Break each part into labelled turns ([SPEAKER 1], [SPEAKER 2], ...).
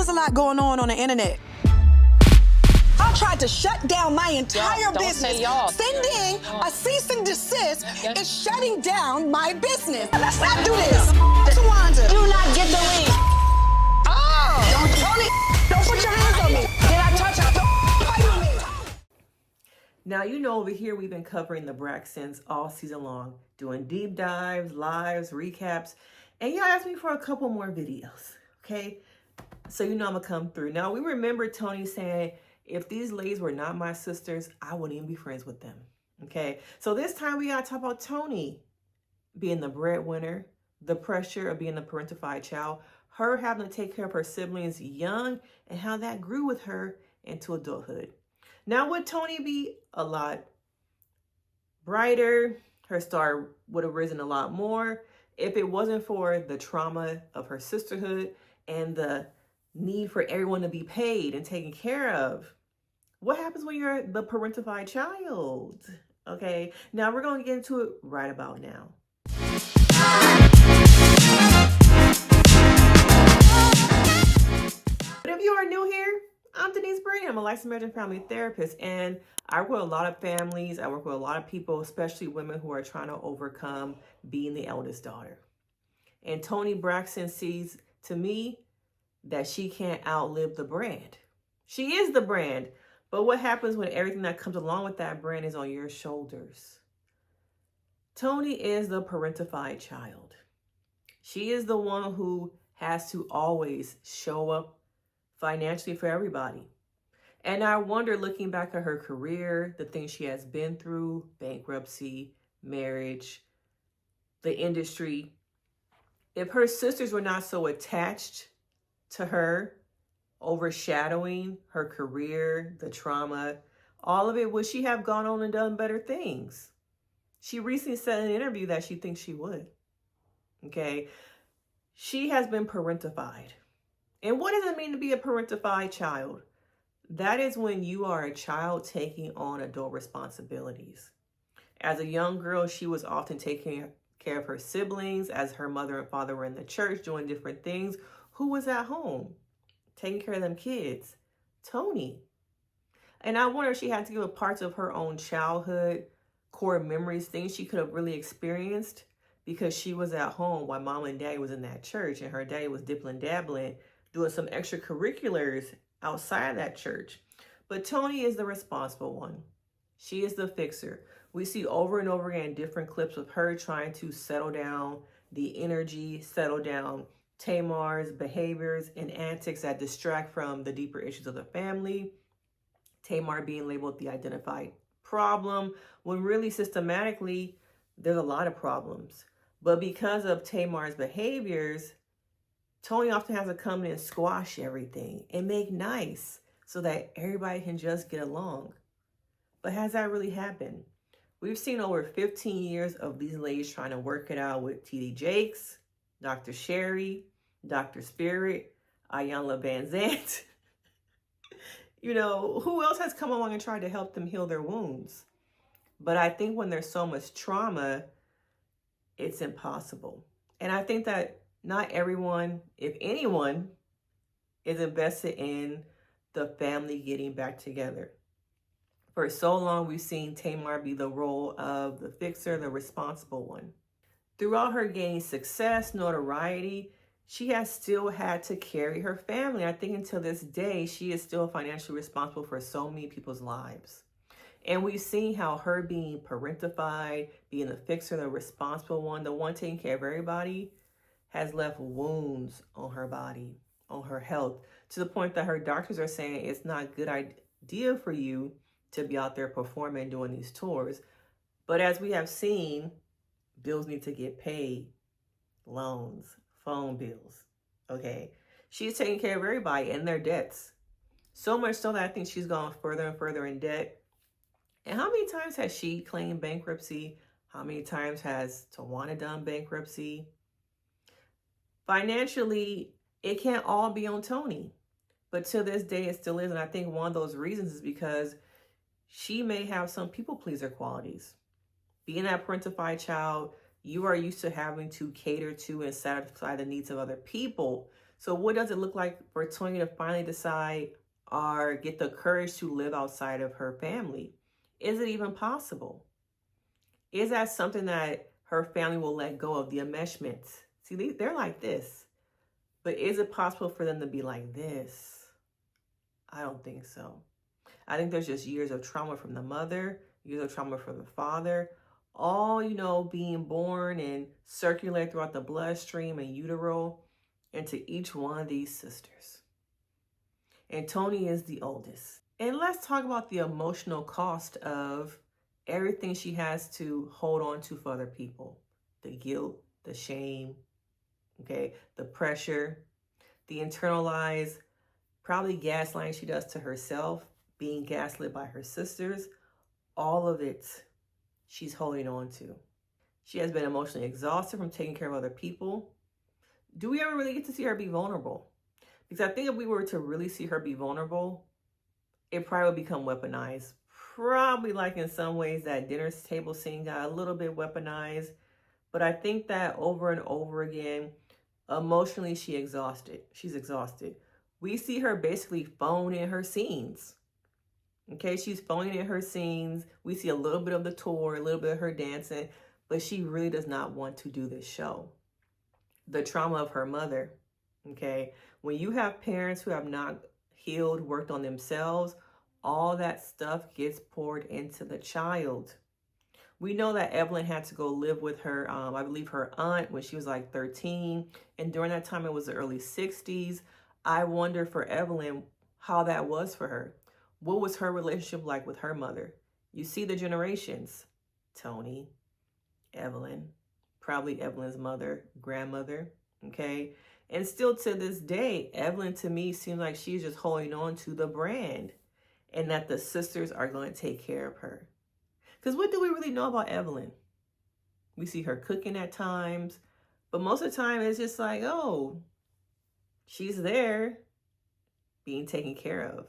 [SPEAKER 1] was a lot going on the internet. I tried to shut down my entire business. Sending a cease and desist is shutting down my business. Let's not do this. Tawanda, do not get the lead. Oh, don't put your hands on me. Did I touch her? Don't fight with me.
[SPEAKER 2] Now, you know, over here, we've been covering the Braxtons all season long, doing deep dives, lives, recaps, and y'all asked me for a couple more videos, okay? So you know I'm gonna come through. Now, we remember Toni saying, if these ladies were not my sisters, I wouldn't even be friends with them, okay? So this time we gotta talk about Toni being the breadwinner, the pressure of being the parentified child, her having to take care of her siblings young, and how that grew with her into adulthood. Now, would Toni be a lot brighter? Her star would have risen a lot more if it wasn't for the trauma of her sisterhood and the need for everyone to be paid and taken care of. What happens when you're the parentified child? Okay, now we're going to get into it right about now. But if you are new here, I'm Denise Brady. I'm a licensed marriage and family therapist, and I work with a lot of families. I work with a lot of people, especially women who are trying to overcome being the eldest daughter. And Toni Braxton sees, to me, that she can't outlive the brand. She is the brand, but what happens when everything that comes along with that brand is on your shoulders? Toni is the parentified child. She is the one who has to always show up financially for everybody. And I wonder, looking back at her career, the things she has been through, bankruptcy, marriage, the industry, if her sisters were not so attached to her, overshadowing her career, the trauma, all of it, would she have gone on and done better things? She recently said in an interview that she thinks she would. Okay. She has been parentified. And what does it mean to be a parentified child? That is when you are a child taking on adult responsibilities. As a young girl, she was often taking care of her siblings as her mother and father were in the church doing different things. Who was at home taking care of them kids? Toni. And I wonder if she had to give up parts of her own childhood, core memories, things she could have really experienced because she was at home while mom and daddy was in that church, and her daddy was dipping and dabbling, doing some extracurriculars outside that church. But Toni is the responsible one. She is the fixer. We see over and over again different clips of her trying to settle down the energy, settle down Tamar's behaviors and antics that distract from the deeper issues of the family. Tamar being labeled the identified problem, when really systematically there's a lot of problems. But because of Tamar's behaviors, Toni often has to come in and squash everything and make nice so that everybody can just get along. But has that really happened? We've seen over 15 years of these ladies trying to work it out with TD Jakes, Dr. Sherry, Dr. Spirit, Ayanla Van Zant. You know, who else has come along and tried to help them heal their wounds? But I think when there's so much trauma, it's impossible. And I think that not everyone, if anyone, is invested in the family getting back together. For so long, we've seen Tamar be the role of the fixer, the responsible one. Throughout her gaining success, notoriety, she has still had to carry her family. I think until this day, she is still financially responsible for so many people's lives. And we've seen how her being parentified, being the fixer, the responsible one, the one taking care of everybody, has left wounds on her body, on her health, to the point that her doctors are saying it's not a good idea for you to be out there performing, doing these tours. But as we have seen, bills need to get paid, loans, phone bills, okay? She's taking care of everybody and their debts. So much so that I think she's gone further and further in debt. And how many times has she claimed bankruptcy? How many times has Tawanda done bankruptcy? Financially, it can't all be on Toni. But to this day, it still is. And I think one of those reasons is because she may have some people pleaser qualities. Being that parentified child, you are used to having to cater to and satisfy the needs of other people. So what does it look like for Toni to finally decide or get the courage to live outside of her family? Is it even possible? Is that something that her family will let go of, the enmeshment? See, they're like this. But is it possible for them to be like this? I don't think so. I think there's just years of trauma from the mother, years of trauma from the father, all, being born and circulate throughout the bloodstream and utero into each one of these sisters. And Toni is the oldest. And let's talk about the emotional cost of everything she has to hold on to for other people. The guilt, the shame, okay, the pressure, the internalized, probably gaslighting she does to herself, being gaslit by her sisters, all of it she's holding on to. She has been emotionally exhausted from taking care of other people. Do we ever really get to see her be vulnerable? Because I think if we were to really see her be vulnerable, it probably would become weaponized. Probably like in some ways that dinner table scene got a little bit weaponized. But I think that over and over again, emotionally she's exhausted. We see her basically phone in her scenes. Okay, she's phoning in her scenes. We see a little bit of the tour, a little bit of her dancing, but she really does not want to do this show. The trauma of her mother, okay? When you have parents who have not healed, worked on themselves, all that stuff gets poured into the child. We know that Evelyn had to go live with her, I believe her aunt when she was like 13. And during that time, it was the early 60s. I wonder for Evelyn how that was for her. What was her relationship like with her mother? You see the generations. Toni, Evelyn, probably Evelyn's mother, grandmother, okay? And still to this day, Evelyn to me seems like she's just holding on to the brand and that the sisters are going to take care of her. Because what do we really know about Evelyn? We see her cooking at times, but most of the time it's just like, oh, she's there being taken care of.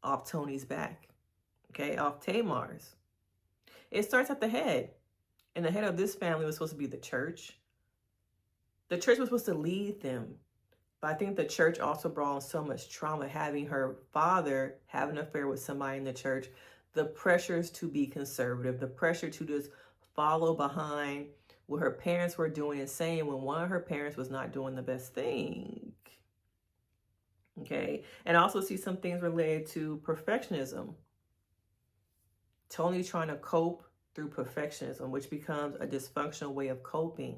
[SPEAKER 2] Off Toni's back, okay, off Tamar's. It starts at the head. And the head of this family was supposed to be the church. The church was supposed to lead them. But I think the church also brought on so much trauma, having her father have an affair with somebody in the church, the pressures to be conservative, the pressure to just follow behind what her parents were doing and saying when one of her parents was not doing the best thing. Okay, and I also see some things related to perfectionism. Toni trying to cope through perfectionism, which becomes a dysfunctional way of coping.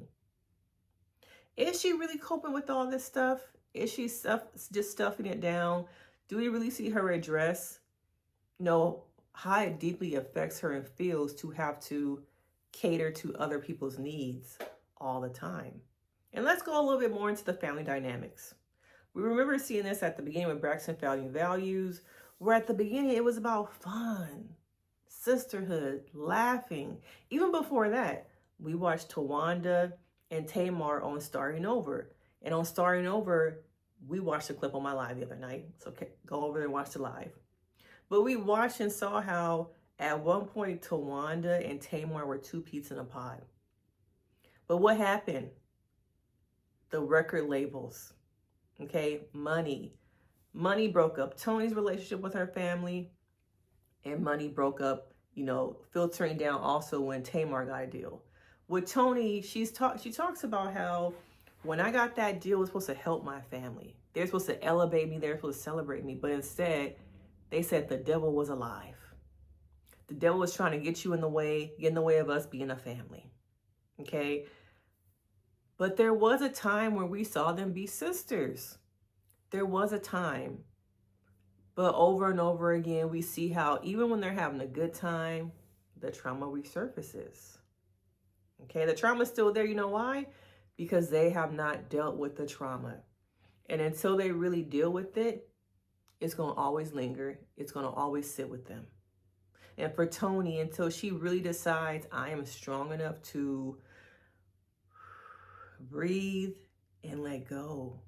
[SPEAKER 2] Is she really coping with all this stuff? Is she just stuffing it down? Do we really see her address, how it deeply affects her and feels to have to cater to other people's needs all the time? And let's go a little bit more into the family dynamics. We remember seeing this at the beginning with Braxton Founding Values, where at the beginning it was about fun, sisterhood, laughing. Even before that, we watched Tawanda and Tamar on Starting Over. And on Starting Over, we watched a clip on my live the other night. So okay, go over there and watch the live. But we watched and saw how at one point Tawanda and Tamar were two peas in a pod. But what happened? The record labels. Okay, money broke up Toni's relationship with her family, and money broke up, filtering down also when Tamar got a deal. With Toni, she talks about how when I got that deal, it was supposed to help my family. They're supposed to elevate me, they're supposed to celebrate me, but instead, they said the devil was alive. The devil was trying to get in the way of us being a family. Okay? But there was a time where we saw them be sisters. There was a time. But over and over again, we see how even when they're having a good time, the trauma resurfaces. Okay, the trauma is still there. You know why? Because they have not dealt with the trauma. And until they really deal with it, it's going to always linger. It's going to always sit with them. And for Toni, until she really decides I am strong enough to breathe and let go.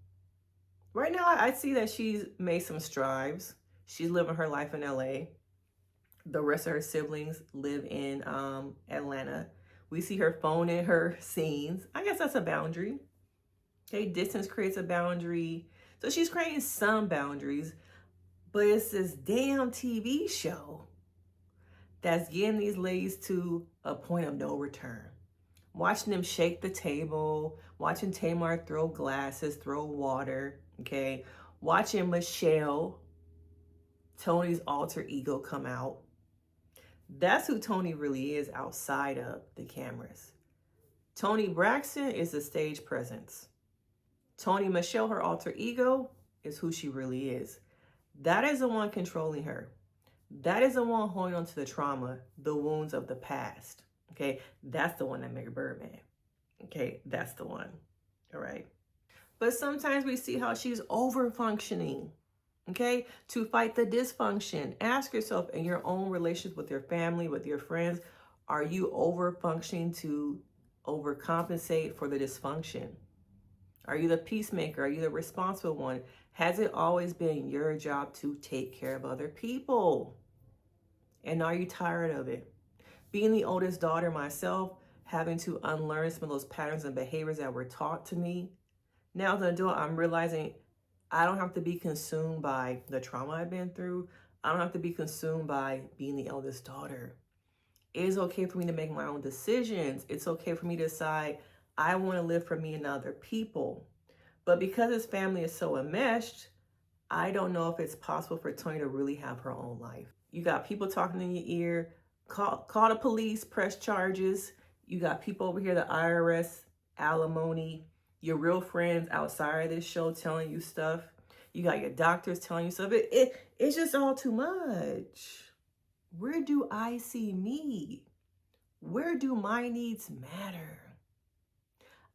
[SPEAKER 2] Right now, I see that she's made some strides. She's living her life in LA. The rest of her siblings live in Atlanta. We see her phone in her scenes. I guess that's a boundary. Okay, distance creates a boundary. So she's creating some boundaries, but it's this damn TV show that's getting these ladies to a point of no return. Watching them shake the table, watching Tamar throw glasses, throw water, okay? Watching Michelle, Toni's alter ego, come out. That's who Toni really is outside of the cameras. Toni Braxton is a stage presence. Toni Michelle, her alter ego, is who she really is. That is the one controlling her. That is the one holding on to the trauma, the wounds of the past. Okay, that's the one that made Birdman. Okay, that's the one. All right. But sometimes we see how she's over functioning. Okay, to fight the dysfunction. Ask yourself in your own relations with your family, with your friends, are you over functioning to overcompensate for the dysfunction? Are you the peacemaker? Are you the responsible one? Has it always been your job to take care of other people? And are you tired of it? Being the oldest daughter myself, having to unlearn some of those patterns and behaviors that were taught to me. Now as an adult, I'm realizing I don't have to be consumed by the trauma I've been through. I don't have to be consumed by being the eldest daughter. It is okay for me to make my own decisions. It's okay for me to decide I want to live for me and other people. But because his family is so enmeshed, I don't know if it's possible for Toni to really have her own life. You got people talking in your ear, call the police, press charges. You got people over here, the IRS, alimony, your real friends outside of this show telling you stuff. You got your doctors telling you stuff. It's just all too much. Where do I see me? Where do my needs matter?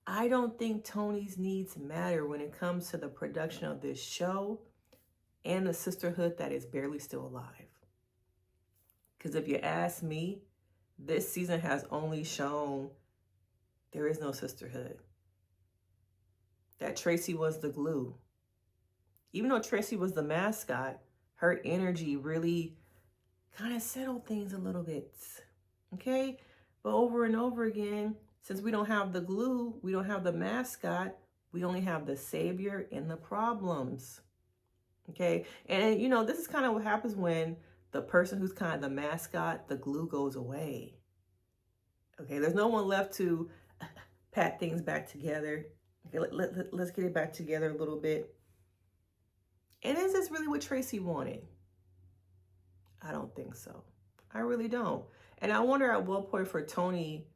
[SPEAKER 2] I don't think Toni's needs matter when it comes to the production of this show and the sisterhood that is barely still alive. Because if you ask me, this season has only shown there is no sisterhood. That Tracy was the glue. Even though Tracy was the mascot, her energy really kind of settled things a little bit. Okay? But over and over again, since we don't have the glue, we don't have the mascot, we only have the savior and the problems. Okay? And, you know, this is kind of what happens when the person who's kind of the mascot, the glue goes away. Okay? There's no one left to pat things back together. Okay, let's get it back together a little bit. And is this really what Tracy wanted? I don't think so. I really don't. And I wonder at what point for Toni,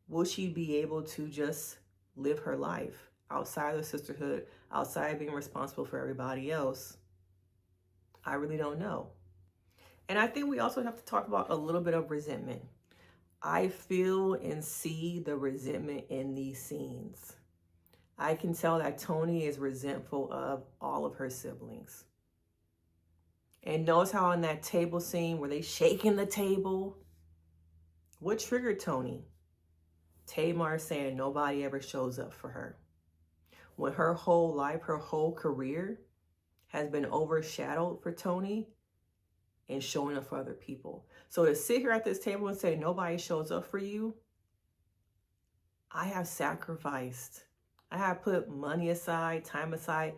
[SPEAKER 2] will she be able to just live her life outside of the sisterhood, outside of being responsible for everybody else? I really don't know. And I think we also have to talk about a little bit of resentment. I feel and see the resentment in these scenes. I can tell that Toni is resentful of all of her siblings. And notice how in that table scene where they shaking the table, what triggered Toni? Tamar saying nobody ever shows up for her. When her whole life, her whole career has been overshadowed for Toni and showing up for other people. So to sit here at this table and say nobody shows up for you, I have sacrificed. I have put money aside, time aside,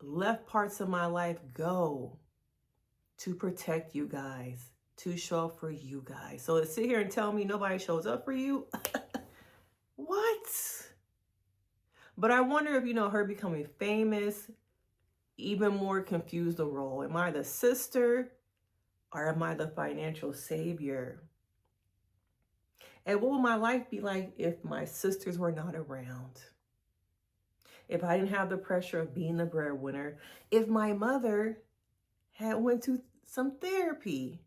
[SPEAKER 2] left parts of my life go to protect you guys, to show up for you guys. So to sit here and tell me nobody shows up for you, what? But I wonder if, you know, her becoming famous even more confused the role. Am I the sister or am I the financial savior? And what would my life be like if my sisters were not around? If I didn't have the pressure of being the breadwinner, if my mother had went to some therapy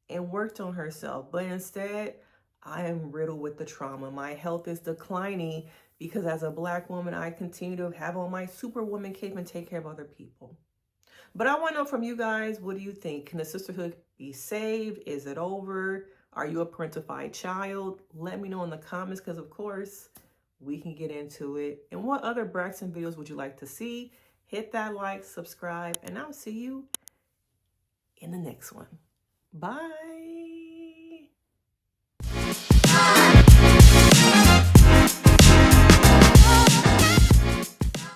[SPEAKER 2] and worked on herself, but instead I am riddled with the trauma. My health is declining because as a Black woman, I continue to have on my superwoman cape and take care of other people. But I want to know from you guys, what do you think? Can the sisterhood be saved? Is it over? Are you a parentified child? Let me know in the comments because, of course, we can get into it. And what other Braxton videos would you like to see? Hit that like, subscribe, and I'll see you in the next one. Bye.